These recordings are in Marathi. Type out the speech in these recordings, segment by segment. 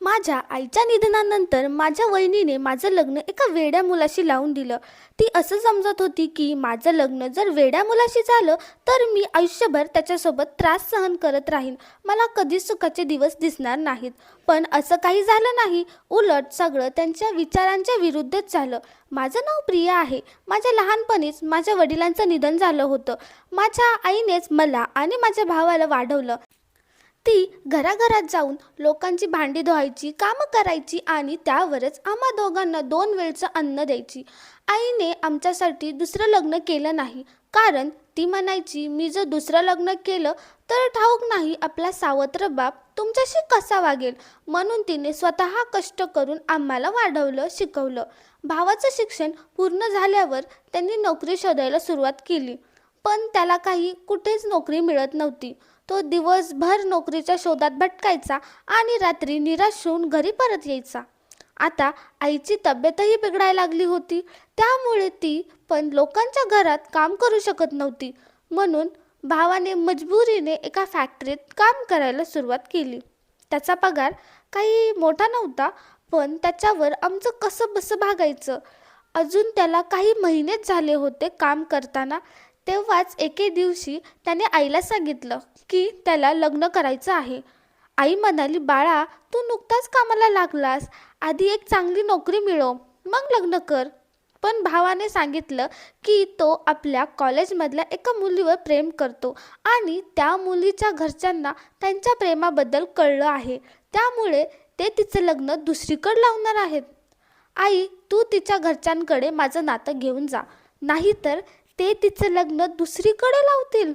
माझ्या आईच्या निधनानंतर माझ्या वहिनीने माझं लग्न एका वेड्या मुलाशी लावून दिलं. ती असं समजत होती की माझं लग्न जर वेड्या मुलाशी झालं तर मी आयुष्यभर त्याच्यासोबत त्रास सहन करत राहीन, मला कधीच सुखाचे दिवस दिसणार नाहीत. पण असं काही झालं नाही. उलट सगळं त्यांच्या विचारांच्या विरुद्धच झालं. माझं नाव प्रिया आहे. माझ्या लहानपणीच माझ्या वडिलांचं निधन झालं होतं. माझ्या आईनेच मला आणि माझ्या भावाला वाढवलं. ती घराघरात जाऊन लोकांची भांडी धुवायची, कामं करायची आणि त्यावरच आम्हा दोघांना 2 वेळचं अन्न द्यायची. आईने आमच्यासाठी दुसरं लग्न केलं नाही, कारण ती म्हणायची मी जर दुसरं लग्न केलं तर ठाऊक नाही आपला सावत्र बाप तुमच्याशी कसा वागेल. म्हणून तिने स्वतः कष्ट करून आम्हाला वाढवलं, शिकवलं. भावाचं शिक्षण पूर्ण झाल्यावर त्यांनी नोकरी शोधायला सुरुवात केली, पण त्याला काही कुठेच नोकरी मिळत नव्हती. तो दिवसभर नोकरीच्या शोधात भटकायचा आणि रात्री निराश होऊन घरी परत यायचा. आता आईची तब्येतही बिघडायला लागली होती, त्यामुळे ती पण लोकांच्या घरात काम करू शकत नव्हती. म्हणून भावाने मजबुरीने एका फॅक्टरीत काम करायला सुरुवात केली. त्याचा पगार काही मोठा नव्हता, पण त्याच्यावर आमचं कसं बसं भागायचं. अजून त्याला काही महिनेच झाले होते काम करताना. तेव्हाच एके दिवशी त्याने आईला सांगितलं की त्याला लग्न करायचं आहे. आई म्हणाली, बाळा तू नुकताच कामाला लागलास, आधी एक चांगली नोकरी मिळव, मग लग्न कर. पण भावाने सांगितलं की तो आपल्या कॉलेजमधल्या एका मुलीवर प्रेम करतो आणि त्या मुलीच्या घरच्यांना त्यांच्या प्रेमाबद्दल कळलं आहे, त्यामुळे ते तिचं लग्न दुसरीकडे लावणार आहेत. आई तू तिच्या घरच्यांकडे माझं नातं घेऊन जा, नाहीतर ते तिचं लग्न दुसरीकडे लावतील.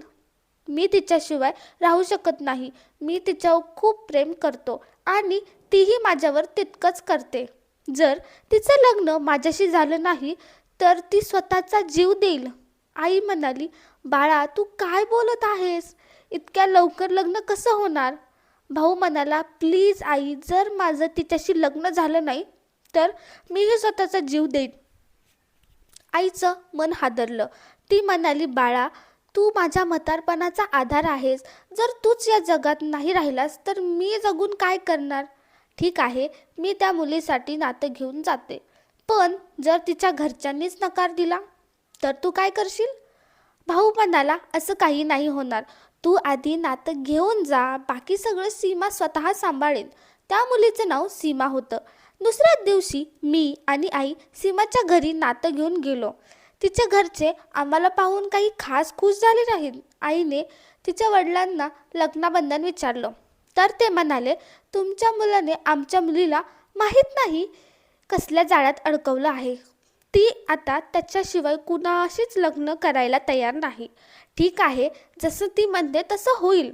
मी तिच्याशिवाय राहू शकत नाही. मी तिच्यावर खूप प्रेम करतो आणि तीही माझ्यावर तितकंच करते. जर तिचं लग्न माझ्याशी झालं नाही तर ती स्वतःचा जीव देईल. आई म्हणाली, बाळा तू काय बोलत आहेस, इतक्या लवकर लग्न कसं होणार. भाऊ म्हणाला, प्लीज आई, जर माझं तिच्याशी लग्न झालं नाही तर मीही स्वतःचा जीव देईन. आईचं मन हादरलं. ती म्हणाली, बाळा तू माझ्या म्हातारपणाचा आधार आहेस. जर तूच या जगात नाही राहिलास तर मी जगून काय करणार. ठीक आहे, मी त्या मुलीसाठी नातं घेऊन जाते, पण जर तिच्या घरच्यांनीच नकार दिला तर तू काय करशील. भाऊ म्हणाला, असं काही नाही होणार. तू आधी नातं घेऊन जा, बाकी सगळं सीमा स्वतः सांभाळेल. त्या मुलीचं नाव सीमा होतं. दुसऱ्याच दिवशी मी आणि आई सीमाच्या घरी नातं घेऊन गेलो. तिचे घरचे आम्हाला पाहून काही खास खुश झाले नाहीत. आईने तिच्या वडिलांना लग्नाबंधन विचारलं तर ते म्हणाले, तुमच्या मुलाने आमच्या मुलीला माहीत नाही कसल्या जाळ्यात अडकवलं आहे. ती आता त्याच्याशिवाय कुणाशीच लग्न करायला तयार नाही. ठीक आहे, जसं ती म्हणते तसं होईल.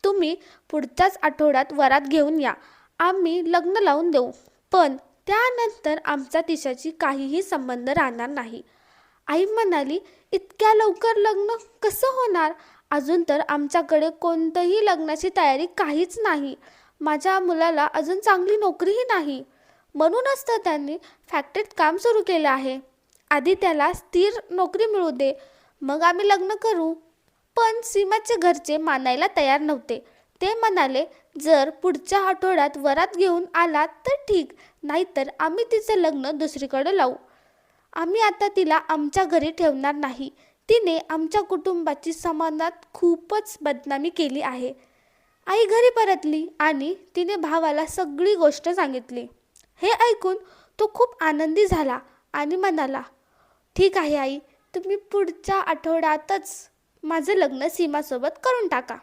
तुम्ही पुढच्याच आठवड्यात वरात घेऊन या, आम्ही लग्न लावून देऊ, पण त्यानंतर आमचा तिच्याशी काहीही संबंध राहणार नाही. आई म्हणाली, इतक्या लवकर लग्न कसं होणार. अजून तर आमच्याकडे कोणतंही लग्नाची तयारी काहीच नाही. माझ्या मुलाला अजून चांगली नोकरीही नाही. म्हणूनच तर त्यांनी फॅक्टरीत काम सुरू केलं आहे. आधी त्याला स्थिर नोकरी मिळू दे, मग आम्ही लग्न करू. पण सीमाचे घरचे मानायला तयार नव्हते. ते म्हणाले, जर पुढच्या आठवड्यात वरात घेऊन आलात तर ठीक, नाहीतर आम्ही तिचं लग्न दुसरीकडे लावू. आम्ही आता तिला आमच्या घरी ठेवणार नाही. तिने आमच्या कुटुंबाची समाजात खूपच बदनामी केली आहे. आई घरी परतली आणि तिने भावाला सगळी गोष्ट सांगितली. हे ऐकून तो खूप आनंदी झाला आणि म्हणाला, ठीक आहे आई, तुम्ही पुढच्या आठवड्यातच माझं लग्न सीमासोबत करून टाका.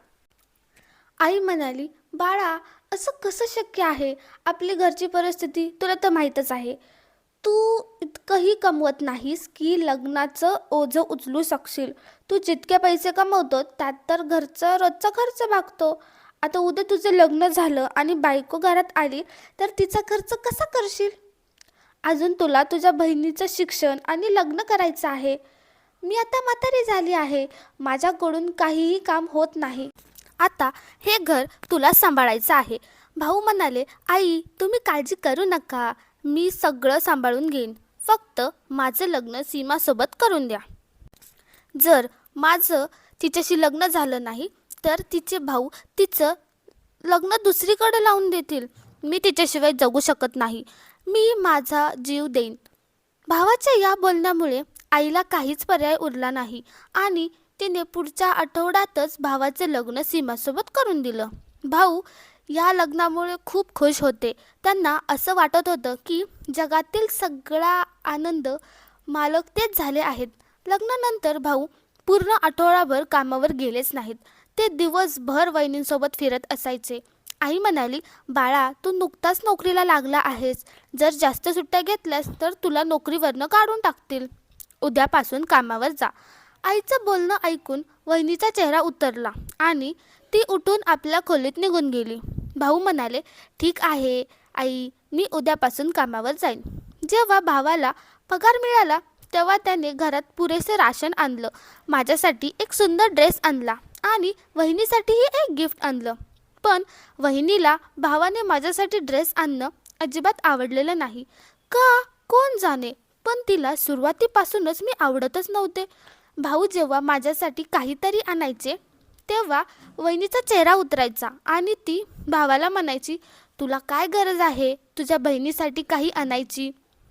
आई म्हणाली, बाळा असं कसं शक्य आहे. आपली घरची परिस्थिती तुला तर माहीतच आहे. तू इतकंही कमवत नाहीस की लग्नाचं ओझं उचलू शकशील. तू जितके पैसे कमवतो त्यात तर घरचं रोजचा खर्च भागतो. आता उद्या तुझं लग्न झालं आणि बायको घरात आली तर तिचा खर्च कसा करशील. अजून तुला तुझ्या बहिणीचं शिक्षण आणि लग्न करायचं आहे. मी आता म्हातारी झाली आहे, माझ्याकडून काहीही काम होत नाही. आता हे घर तुला सांभाळायचं आहे. भाऊ म्हणाले, आई तुम्ही काळजी करू नका, मी सगळं सांभाळून घेईन. फक्त माझं लग्न सीमासोबत करून द्या. जर माझं तिच्याशी लग्न झालं नाही तर तिचे भाऊ तिचं लग्न दुसरीकडे लावून देतील. मी तिच्याशिवाय जगू शकत नाही. मी माझा जीव देईन. भावाच्या या बोलण्यामुळे आईला काहीच पर्याय उरला नाही आणि तिने पुढच्या आठवड्यातच भावाचं लग्न सीमासोबत करून दिलं. भाऊ या लग्नामुळे खूप खुश होते. त्यांना असं वाटत होतं की जगातील सगळा आनंद मालक तेच झाले आहेत. लग्नानंतर भाऊ पूर्ण आठवडाभर कामावर गेलेच नाहीत. ते दिवसभर वहिनींसोबत फिरत असायचे. आई म्हणाली, बाळा, तू नुकताच नोकरीला लागला आहेस. जर जास्त सुट्ट्या घेतल्यास तर तुला नोकरीवरनं काढून टाकतील. उद्यापासून कामावर जा. आईचं बोलणं ऐकून वहिनीचा चेहरा उतरला आणि ती उठून आपल्या खोलीत निघून गेली. भाऊ म्हणाले, ठीक आहे आई, मी उद्यापासून कामावर जाईन. जेव्हा भावाला पगार मिळाला तेव्हा त्याने घरात पुरेसे राशन आणलं, माझ्यासाठी एक सुंदर ड्रेस आणला आणि वहिनीसाठीही एक गिफ्ट आणलं. पण वहिनीला भावाने माझ्यासाठी ड्रेस आणणं अजिबात आवडलेलं नाही. का कोण जाणे, पण तिला सुरुवातीपासूनच मी आवडतच नव्हते. भाऊ जेव्हा माझ्यासाठी काहीतरी आणायचे तेव्हा वहिनीचा चेहरा उतरायचा आणि ती भावाला म्हणायची, तुला काय गरज आहे तुझ्या बहिणीसाठी काही आणायची?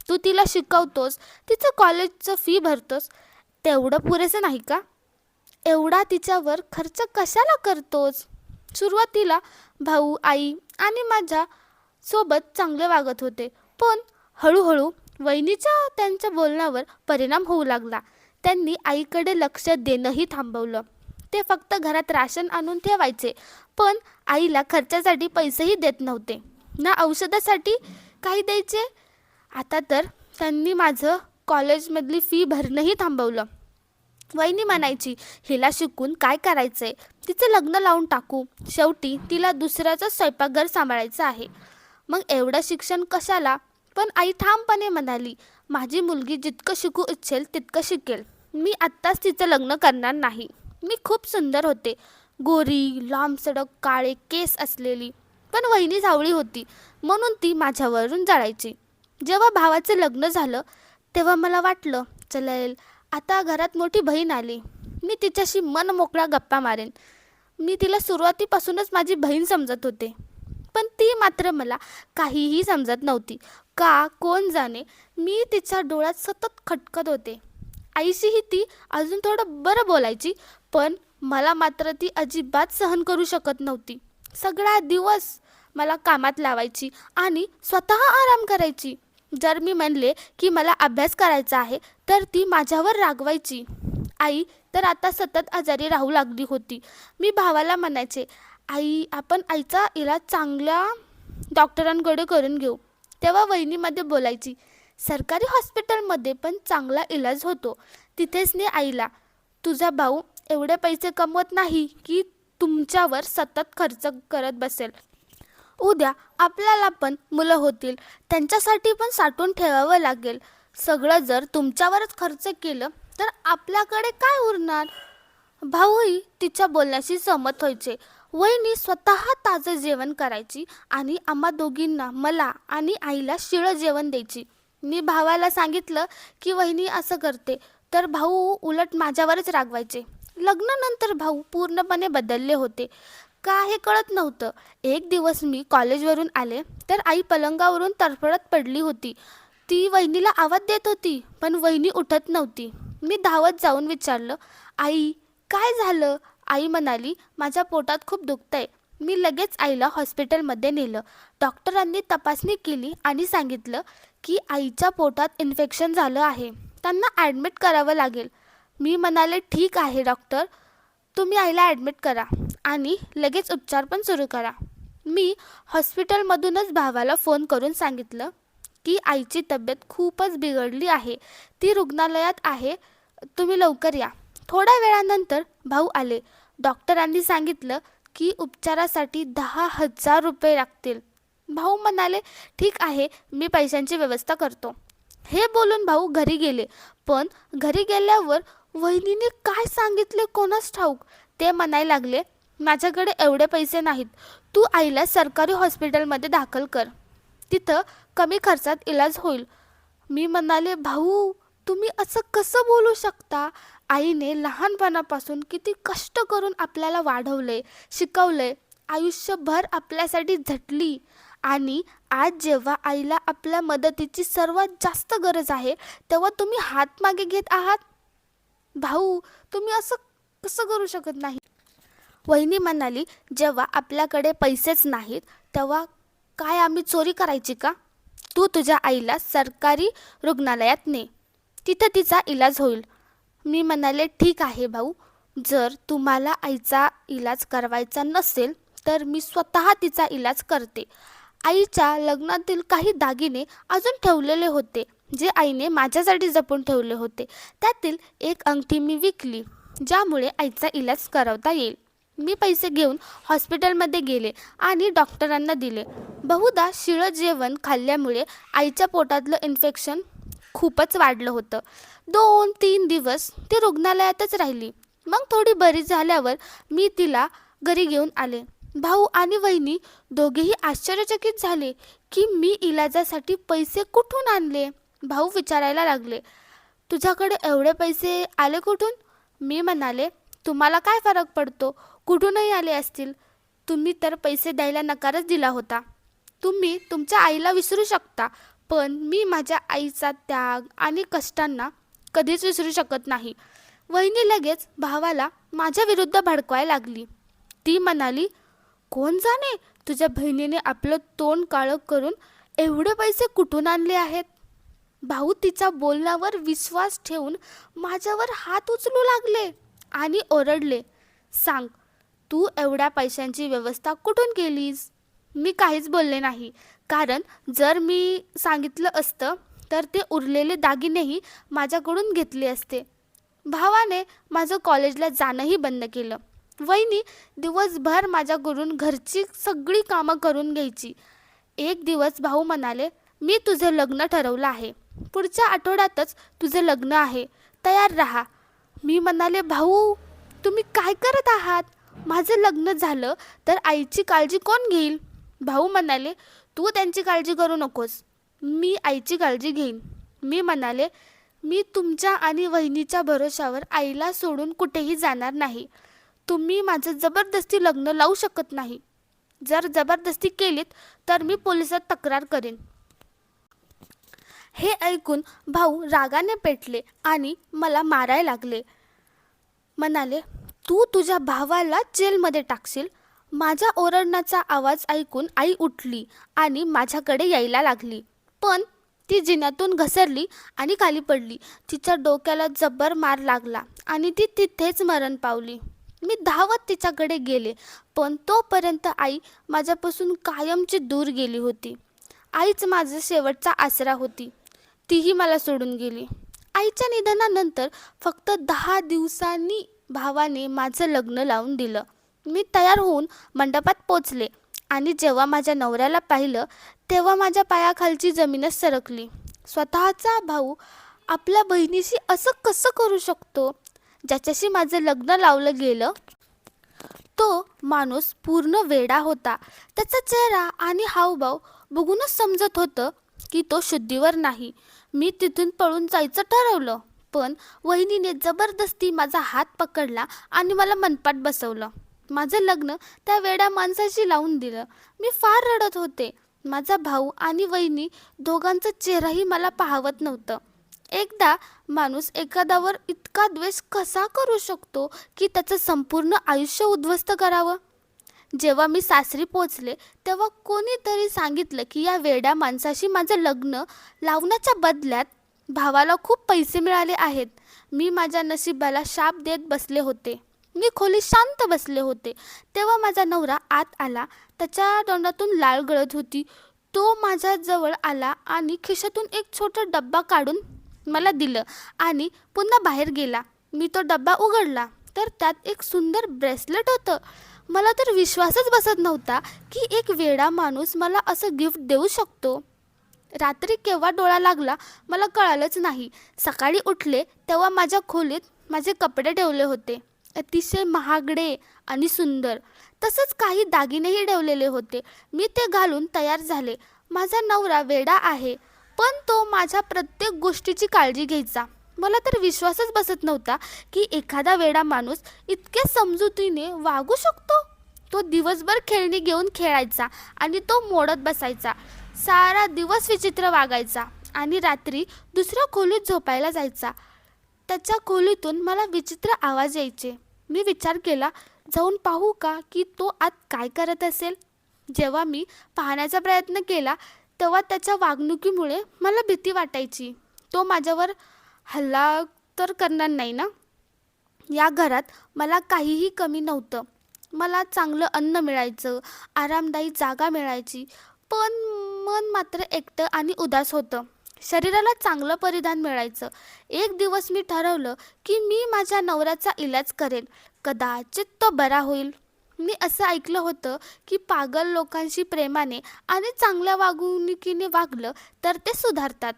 तू तिला शिकवतोस, तिचं कॉलेजचं फी भरतोस, तेवढं पुरेसं नाही का? एवढा तिच्यावर खर्च कशाला करतोस? सुरुवातीला भाऊ, आई आणि माझ्या सोबत चांगले वागत होते, पण हळूहळू वहिनीच्या त्यांच्या बोलण्यावर परिणाम होऊ लागला. त्यांनी आईकडे लक्ष देणंही थांबवलं. ते फक्त घरात राशन आणून ठेवायचे, पण आईला खर्चासाठी पैसेही देत नव्हते, ना औषधासाठी काही द्यायचे. आता तर त्यांनी माझं कॉलेजमधली फी भरणंही थांबवलं. वहिनी म्हणायची, हिला शिकून काय करायचंय, तिचं लग्न लावून टाकू, शेवटी तिला दुसऱ्याचं स्वयंपाकघर सांभाळायचं आहे. मग एवढं शिक्षण कशाला? पण आई ठामपणे म्हणाली, माझी मुलगी जितकं शिकू इच्छेल तितकं शिकेल. मी आत्ताच तिचं लग्न करणार नाही. मी खूप सुंदर होते, गोरी, लांब सडक काळे केस असलेली, पण वहिनी सावळी होती म्हणून ती माझ्यावरून जळायची. जेव्हा भावाचं लग्न झालं तेव्हा मला वाटलं, चलेल आता घरात मोठी बहीण आली, मी तिच्याशी मन मोकळा गप्पा मारेन. मी तिला सुरुवातीपासूनच माझी बहीण समजत होते, पण ती मात्र मला काहीही समजत नव्हती. का कोण जाणे, मी तिच्या डोळ्यात सतत खटकत होते. आईशीही ती अजून थोडं बरं बोलायची, पण मला मात्र ती अजिबात सहन करू शकत नव्हती. सगळा दिवस मला कामात लावायची आणि स्वतः आराम करायची. जर मी म्हणले की मला अभ्यास करायचा आहे तर ती माझ्यावर रागवायची. आई तर आता सतत आजारी राहू लागली होती. मी भावाला म्हणायचे, आई, आपण आईचा इलाज चांगल्या डॉक्टरांकडे करून घेऊ. तेव्हा वहिनीमध्ये बोलायची, सरकारी हॉस्पिटलमध्ये पण चांगला इलाज होतो, तिथेच ने आईला. तुझा भाऊ एवढे पैसे कमवत नाही की तुमच्यावर सतत खर्च करत बसेल. उद्या आपल्याला पण मुलं होतील, त्यांच्यासाठी पण साठवून ठेवावं लागेल. सगळं जर तुमच्यावरच खर्च केलं तर आपल्याकडे काय उरणार? भाऊही तिच्या बोलण्याशी सहमत व्हायचे. वहिनी स्वतः ताजं जेवण करायची आणि आम्हा दोघींना, मला आणि आईला शिळं जेवण द्यायची. मी भावाला सांगितलं की वहिनी असं करते तर भाऊ उलट माझ्यावरच रागवायचे. लग्नानंतर भाऊ पूर्णपणे बदलले होते. का हे कळत नव्हतं. एक दिवस मी कॉलेजवरून आले तर आई पलंगावरून तरफडत पडली होती. ती वहिनीला आवाज देत होती, पण वहिनी उठत नव्हती. मी धावत जाऊन विचारलं, आई काय झालं? आई म्हणाली, माझ्या पोटात खूप दुखतंय. मी लगेच आईला हॉस्पिटलमध्ये नेलं. डॉक्टरांनी तपासणी केली आणि सांगितलं की आईच्या पोटात इन्फेक्शन झालं आहे, त्यांना ॲडमिट करावं लागेल. मी म्हणाले, ठीक आहे डॉक्टर, तुम्ही आईला ॲडमिट करा आणि लगेच उपचार पण सुरू करा. मी हॉस्पिटलमधूनच भावाला फोन करून सांगितलं की आईची तब्येत खूपच बिघडली आहे, ती रुग्णालयात आहे, तुम्ही लवकर या. थोड्या वेळानंतर भाऊ आले. डॉक्टरांनी सांगितलं की उपचारासाठी 10,000 रुपये लागतील. भाऊ म्हणाले, ठीक आहे, मी पैशांची व्यवस्था करतो. हे बोलून भाऊ घरी गेले. पण घरी गेल्यावर वहिनीने काय सांगितले कोणास ठाऊक. ते म्हणायला लागले, माझ्याकडे एवढे पैसे नाहीत, तू आईला सरकारी हॉस्पिटलमध्ये दाखल कर, तिथं कमी खर्चात इलाज होईल. मी म्हणाले, भाऊ तुम्ही असं कसं बोलू शकता? आईने लहानपणापासून किती कष्ट करून आपल्याला वाढवले, शिकवले, आयुष्यभर आपल्यासाठी झटली आणि आज जेव्हा आईला आपल्या मदतीची सर्वात जास्त गरज आहे तेव्हा तुम्ही हात मागे घेत आहात. भाऊ, तुम्ही असं कसं करू शकत नाही? वहिनी म्हणाली, जेव्हा आपल्याकडे पैसेच नाहीत तेव्हा काय आम्ही चोरी करायची का? तू तुझ्या आईला सरकारी रुग्णालयात ने, तिथं तिचा इलाज होईल. मी म्हणाले, ठीक आहे भाऊ, जर तुम्हाला आईचा इलाज करवायचा नसेल तर मी स्वतः तिचा इलाज करते. आईच्या लग्नातील काही दागिने अजून ठेवलेले होते जे आईने माझ्यासाठी जपून ठेवले होते. त्यातील एक अंगठी मी विकली ज्यामुळे आईचा इलाज करवता येईल. मी पैसे घेऊन हॉस्पिटलमध्ये गेले आणि डॉक्टरांना दिले. बहुधा शिळं जेवण खाल्ल्यामुळे आईच्या पोटातलं इन्फेक्शन खूपच वाढलं होतं. 2-3 दिवस ती रुग्णालयातच राहिली. मग थोडी बरी झाल्यावर मी तिला घरी घेऊन आले. भाऊ आणि वहिनी दोघेही आश्चर्यचकित झाले की मी इलाजासाठी पैसे कुठून आणले. भाऊ विचारायला लागले, तुझ्याकडे एवढे पैसे आले कुठून? मी म्हणाले, तुम्हाला काय फरक पडतो, कुठूनही आले असतील. तुम्ही तर पैसे द्यायला नकारच दिला होता. तुम्ही तुमच्या आईला विसरू शकता, पण मी माझ्या आईचा त्याग आणि कष्टांना कधीच विसरू शकत नाही. वहिनी लगेच भावाला माझ्या विरुद्ध भडकवायला लागली. ती म्हणाली, कोण जाणे तुझ्या बहिणीने आपलं तोंड काळं करून एवढे पैसे कुठून आणले आहेत. भाऊ तिच्या बोलण्यावर विश्वास ठेवून माझ्यावर हात उचलू लागले आणि ओरडले, सांग, तू एवढ्या पैशांची व्यवस्था कुठून केलीस? मी काहीच बोलले नाही, कारण जर मी सांगितलं असतं तर ते उरलेले दागिनेही माझ्याकडून घेतले असते. भावाने माझं कॉलेजला जाणंही बंद केलं. वहिनी दिवसभर माझ्याकडून घरची सगळी कामं करून घ्यायची. एक दिवस भाऊ म्हणाले, मी तुझं लग्न ठरवलं आहे, पुढच्या आठवड्यातच तुझं लग्न आहे, तयार राहा. मी म्हणाले, भाऊ, तुम्ही काय करत आहात? माझं लग्न झालं तर आईची काळजी कोण घेईल? भाऊ म्हणाले, तू त्यांची काळजी करू नकोस, मी आईची काळजी घेईन. मी म्हणाले, मी तुमच्या आणि वहिनीच्या भरोशावर आईला सोडून कुठेही जाणार नाही. तुम्ही माझं जबरदस्ती लग्न लावू शकत नाही. जर जबरदस्ती केलीत तर मी पोलिसात तक्रार करेन. हे ऐकून भाऊ रागाने पेटले आणि मला मारायला लागले. म्हणाले, तू तुझ्या भावाला जेलमध्ये टाकशील. माझ्या ओरडण्याचा आवाज ऐकून आई उठली आणि माझ्याकडे यायला लागली, पण ती जिन्यातून घसरली आणि खाली पडली. तिच्या डोक्याला जबर मार लागला आणि ती तिथेच मरण पावली. मी धावत तिच्याकडे गेले, पण तोपर्यंत आई माझ्यापासून कायमची दूर गेली होती. आईच माझा शेवटचा आसरा होती. तीही मला सोडून गेली. आईच्या निधनानंतर फक्त 10 दिवसांनी भावाने माझं लग्न लावून दिलं. मी तयार होऊन मंडपात पोचले आणि जेव्हा माझ्या नवऱ्याला पाहिलं तेव्हा माझ्या पायाखालची जमीनच सरकली. स्वतःचा भाऊ आपल्या बहिणीशी असं कसं करू शकतो? ज्याच्याशी माझं लग्न लावलं गेलं तो माणूस पूर्ण वेडा होता. त्याचा चेहरा आणि हावभाव बघूनच समजत होतं की तो शुद्धीवर नाही. मी तिथून पळून जायचं ठरवलं, पण वहिनीने जबरदस्ती माझा हात पकडला आणि मला मनपात बसवलं. माझं लग्न त्या वेड्या माणसाशी लावून दिलं. मी फार रडत होते. माझा भाऊ आणि वहिनी दोघांचा चेहराही मला पाहवत नव्हतं. एकदा माणूस एखाद्यावर इतका द्वेष कसा करू शकतो की त्याचं संपूर्ण आयुष्य उद्ध्वस्त करावं? जेव्हा मी सासरी पोचले तेव्हा कोणीतरी सांगितलं की या वेड्या माणसाशी माझं लग्न लावण्याच्या बदल्यात भावाला खूप पैसे मिळाले आहेत. मी माझ्या नशिबाला शाप देत बसले होते. मी खोलीत शांत बसले होते तेव्हा माझा नवरा आत आला. त्याच्या तोंडातून लाळ गळत होती. तो माझ्या जवळ आला आणि खिशातून एक छोटा डब्बा काढून मला दिलं आणि पुन्हा बाहेर गेला. मी तो डब्बा उघडला तर त्यात एक सुंदर ब्रेसलेट होतं. मला तर विश्वासच बसत नव्हता की एक वेडा माणूस मला असं गिफ्ट देऊ शकतो. रात्री केव्हा डोळा लागला मला कळालंच नाही. सकाळी उठले तेव्हा माझ्या खोलीत माझे कपडे ठेवले होते, अतिशय महागडे आणि सुंदर. तसंच काही दागिनेही ठेवलेले होते. मी ते घालून तयार झाले. माझा नवरा वेडा आहे, पण तो माझ्या प्रत्येक गोष्टीची काळजी घ्यायचा. मला तर विश्वासच बसत नव्हता की एखादा वेडा माणूस इतक्या समजुतीने वागू शकतो. तो दिवसभर खेळणी घेऊन खेळायचा आणि तो मोडत बसायचा. सारा दिवस विचित्र वागायचा आणि रात्री दुसऱ्या खोलीत झोपायला जायचा. त्याच्या खोलीतून मला विचित्र आवाज यायचे. मी विचार केला, जाऊन पाहू का की तो आत काय करत असेल. जेव्हा मी पाहण्याचा प्रयत्न केला तेव्हा त्याच्या वागणुकीमुळे मला भीती वाटायची. तो माझ्यावर हल्ला तर करणार नाही ना. या घरात मला काहीही कमी नव्हतं. मला चांगलं अन्न मिळायचं, आरामदायी जागा मिळायची, पण मन मात्र एकटं आणि उदास होतं. शरीराला चांगलं परिधान मिळायचं. एक दिवस मी ठरवलं की मी माझ्या नवऱ्याचा इलाज करेन. कदाचित तो बरा होईल. मी असं ऐकलं होतं की पागल लोकांशी प्रेमाने आणि चांगल्या वागणुकीने वागलं तर ते सुधारतात.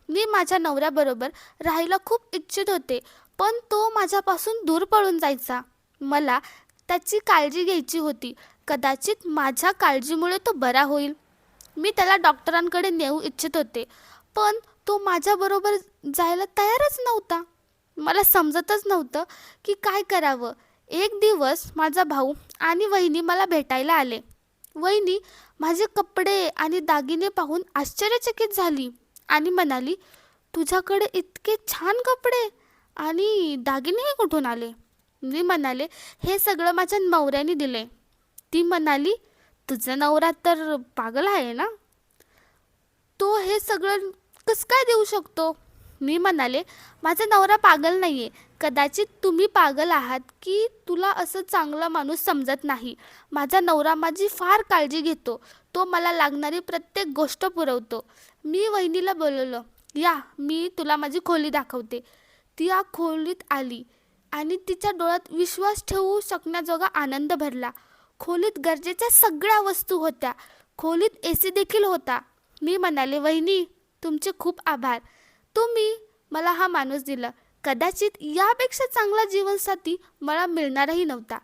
मी माझ्या नवऱ्याबरोबर राहायला खूप इच्छित होते, पण तो माझ्यापासून दूर पळून जायचा. मला त्याची काळजी घ्यायची होती. कदाचित माझ्या काळजीमुळे तो बरा होईल. मी त्याला डॉक्टरांकडे नेऊ इच्छित होते, पण तो माझ्याबरोबर जायला तयारच नव्हता. मला समजतच नव्हतं की काय करावं. एक दिवस माझा भाऊ आणि वहिनी मला भेटायला आले. वहिनी माझे कपडे आणि दागिने पाहून आश्चर्यचकित झाली आणि म्हणाली, तुझ्याकडे इतके छान कपडे आणि दागिनेही कुठून आले. मी म्हणाले, हे सगळं माझ्या नवऱ्याने दिले. ती म्हणाली, तुझा नवरा तर पागल आहे ना, तो हे सगळं कसं काय देऊ शकतो. मी म्हणाले, माझा नवरा पागल नाही आहे. कदाचित तुम्ही पागल आहात की तुला असं चांगला माणूस समजत नाही. माझा नवरा माझी फार काळजी घेतो. तो मला लागणारी प्रत्येक गोष्ट पुरवतो. मी वहिनीला बोलवलं, या मी तुला माझी खोली दाखवते. ती या खोलीत आली आणि तिच्या डोळ्यात विश्वास ठेवू शकण्याजोगा आनंद भरला. खोलीत गरजेच्या सगळ्या वस्तू होत्या. खोलीत AC देखील होता. मी म्हणाले, वहिनी तुमचे खूप आभार. तुम्ही मला हा माणूस दिला. कदाचित यापेक्षा चांगला जीवनसाथी मला मिळणारही नव्हता.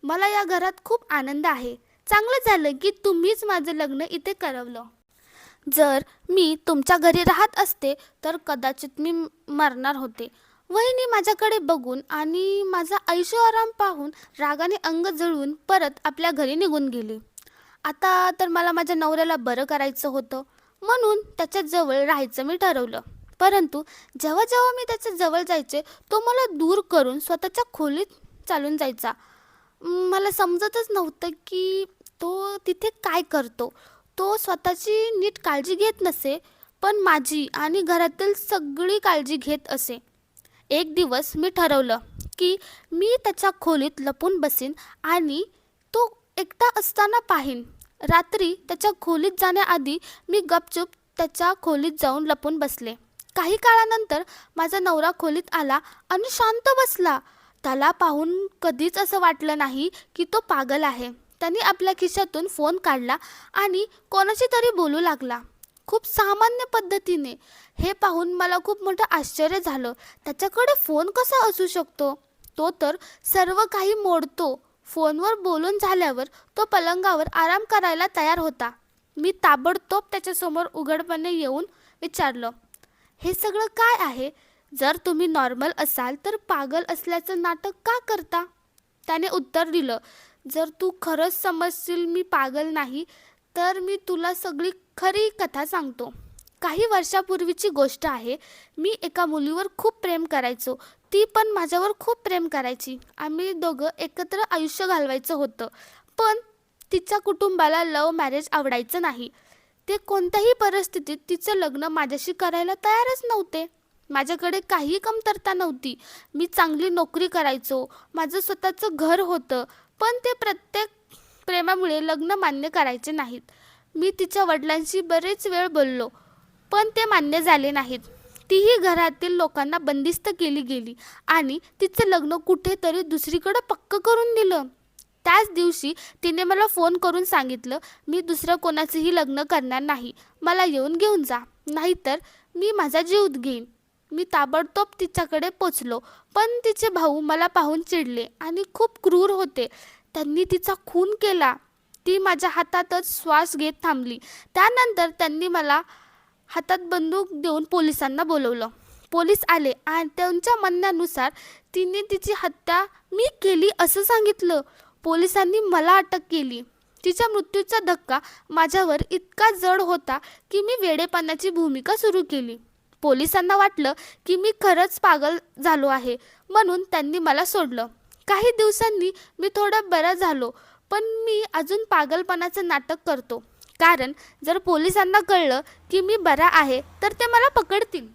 मला या घरात खूप आनंद आहे. चांगलं झालं की तुम्हीच माझं लग्न इथे करवलं. जर मी तुमच्या घरी राहत असते तर कदाचित मी मरणार होते. वहिनी माझ्याकडे बघून आणि माझा ऐशोआराम पाहून रागाने अंग जळून परत आपल्या घरी निघून गेली. आता तर मला माझ्या नवऱ्याला बरं करायचं होतं, म्हणून त्याच्या जवळ राहायचं मी ठरवलं. परंतु जेव्हा जेव्हा मी त्याच्या जवळ जायचे तो मला दूर करून स्वतःच्या खोलीत चालून जायचा. मला समजतच नव्हतं की तो तिथे काय करतो. तो स्वतःची नीट काळजी घेत नसे, पण माझी आणि घरातील सगळी काळजी घेत असे. एक दिवस मी ठरवलं की मी त्याच्या खोलीत लपून बसीन आणि तो एकटा असताना पाहीन. रात्री त्याच्या खोलीत जाण्याआधी मी गपचूप त्याच्या खोलीत जाऊन लपून बसले. काही काळानंतर माझा नवरा खोलीत आला आणि शांत बसला. त्याला पाहून कधीच असं वाटलं नाही की तो पागल आहे. त्याने आपल्या खिशातून फोन काढला आणि कोणाशी तरी बोलू लागला, खूप सामान्य पद्धतीने. हे पाहून मला खूप मोठं आश्चर्य झालं. त्याच्याकडे फोन कसा असू शकतो. तो तर सर्व काही मोडतो. फोनवर बोलून झाल्यावर तो पलंगावर आराम करायला तयार होता. मी ताबडतोब त्याच्यासमोर उघडपणे येऊन विचारलं, हे सगळं काय आहे. जर तुम्ही नॉर्मल असाल तर पागल असल्याचं नाटक का करता. त्याने उत्तर दिलं, जर तू खरंच समजशील मी पागल नाही तर मी तुला सगळी खरी कथा सांगतो. काही वर्षापूर्वीची गोष्ट आहे. मी एका मुलीवर खूप प्रेम करायचो. ती पण माझ्यावर खूप प्रेम करायची. आम्ही दोघं एकत्र आयुष्य घालवायचं होतं. पण तिच्या कुटुंबाला लव्ह मॅरेज आवडायचं नाही. ते कोणत्याही परिस्थितीत तिचं लग्न माझ्याशी करायला तयारच नव्हते. माझ्याकडे काही कमतरता नव्हती. मी चांगली नोकरी करायचो. माझं स्वतःचं घर होतं. पण ते प्रत्येक प्रेमामुळे लग्न मान्य करायचे नाहीत. मी तिच्या वडिलांशी बरेच वेळ बोललो, पण ते मान्य झाले नाहीत. तीही घरातील लोकांना बंदिस्त केली गेली आणि तिचं लग्न कुठेतरी दुसरीकडे पक्क करून दिलं. त्याच दिवशी तिने मला फोन करून सांगितलं, मी दुसरं कोणाचंही लग्न करणार नाही. मला येऊन घेऊन जा, नाहीतर मी माझा जीव घेईन. मी ताबडतोब तिच्याकडे पोचलो, पण तिचे भाऊ मला पाहून चिडले आणि खूप क्रूर होते. त्यांनी तिचा खून केला. ती माझ्या हातातच श्वास घेत थांबली. त्यानंतर त्यांनी मला हातात बंदूक देऊन पोलिसांना बोलवलं. पोलीस आले आणि त्यांच्या म्हणण्यानुसार तिने तिची हत्या मी केली असं सांगितलं. पोलिसांनी मला अटक केली. तिच्या मृत्यूचा धक्का माझ्यावर इतका जड होता की मी वेडेपणाची भूमिका सुरू केली. पोलिसांना वाटलं की मी खरंच पागल झालो आहे, म्हणून त्यांनी मला सोडलं. काही दिवसांनी मी थोडा बरा झालो, पण मी अजून पागलपणाचं नाटक करतो. कारण जर पोलिसांना कळलं की मी बरा आहे तर ते मला पकडतील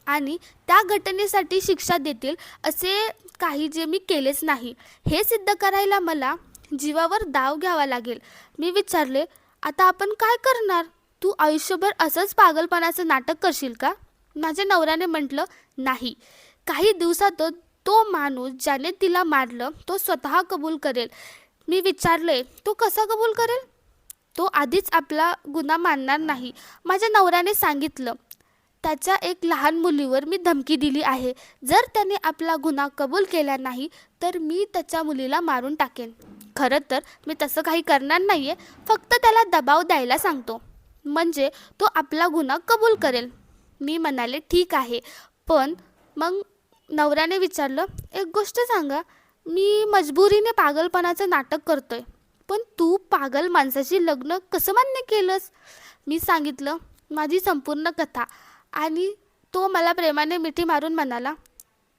आणि त्या घटनेसाठी शिक्षा देतील. असे काही जे मी केलेच नाही, हे सिद्ध करायला मला जीवावर दाव घ्यावा लागेल. मी विचारले, आता आपण काय करणार? तू आयुष्यभर असंच पागलपणाचं नाटक करशील का? माझ्या नवऱ्याने म्हटलं, नाही, काही दिवसातच तो माणूस ज्याने तिला मारलं तो स्वतः कबूल करेल. मी विचारले, तो कसा कबूल करेल? तो आधीच आपला गुन्हा मानणार नाही. माझ्या नवऱ्याने सांगितलं, त्याच्या एक लहान मुलीवर मी धमकी दिली आहे. जर त्याने आपला गुन्हा कबूल केला नाही तर मी त्याच्या मुलीला मारून टाकेन. खरं तर मी तसं काही करणार नाही आहे, फक्त त्याला दबाव द्यायला सांगतो, म्हणजे तो आपला गुन्हा कबूल करेल. मी म्हणाले, ठीक आहे. पण मग नवऱ्याने विचारलं, एक गोष्ट सांगा, मी मजबुरीने पागलपणाचं नाटक करतोय, पण तू पागल माणसाशी लग्न कसं मान्य केलंस? मी सांगितलं माझी संपूर्ण कथा आणि तो मला प्रेमाने मिठी मारून म्हणाला,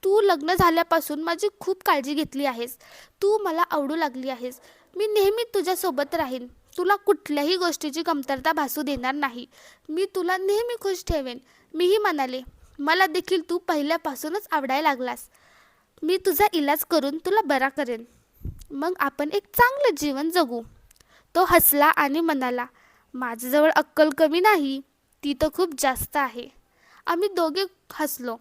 तू लग्न झाल्यापासून माझी खूप काळजी घेतली आहेस. तू मला आवडू लागली आहेस. मी नेहमी तुझ्यासोबत राहीन. तुला कुठल्याही गोष्टीची कमतरता भासू देणार नाही. मी तुला नेहमी खुश ठेवेन. मीही म्हणाले, मला देखील तू पहिल्यापासूनच आवडायला लागलास. मी तुझा इलाज करून तुला बरा करेन. मग आपण एक चांगलं जीवन जगू. तो हसला आणि म्हणाला, माझ्याजवळ अक्कल कमी नाही, ती तर खूप जास्त आहे. आम्ही दोघे हसलो.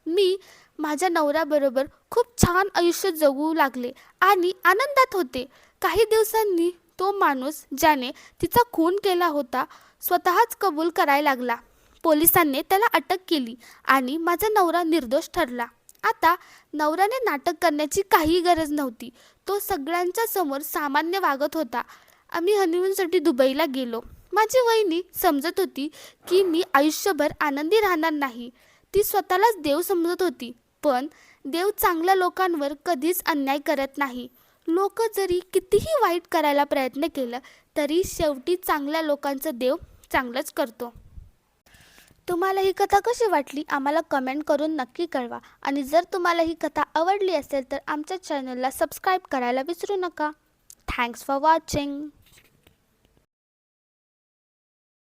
मी माझ्या नवऱ्याबरोबर खूप छान आयुष्य जगू लागले आणि आनंदात होते. काही दिवसांनी तो माणूस ज्याने तिचा खून केला होता स्वतःच कबूल करायला लागला. पोलिसांनी त्याला अटक केली आणि माझा नवरा निर्दोष ठरला. आता नवऱ्याने नाटक करण्याची काही गरज नव्हती. तो सगळ्यांच्या समोर सामान्य वागत होता. आम्ही हनीमूनसाठी दुबईला गेलो. माझी वहिनी समजत होती की मी आयुष्यभर आनंदी राहणार नाही. ती स्वतःलाच देव समजत होती, पण देव चांगल्या लोकांवर कधीच अन्याय करत नाही. लोक जरी कितीही वाईट करायला प्रयत्न केला तरी शेवटी चांगल्या लोकांचं देव चांगलंच करतो. तुम्हाला ही कथा कशी वाटली आम्हाला कमेंट करून नक्की कळवा. आणि जर तुम्हाला ही कथा आवडली असेल तर आमच्या चॅनलला सबस्क्राईब करायला विसरू नका. Thanks for watching.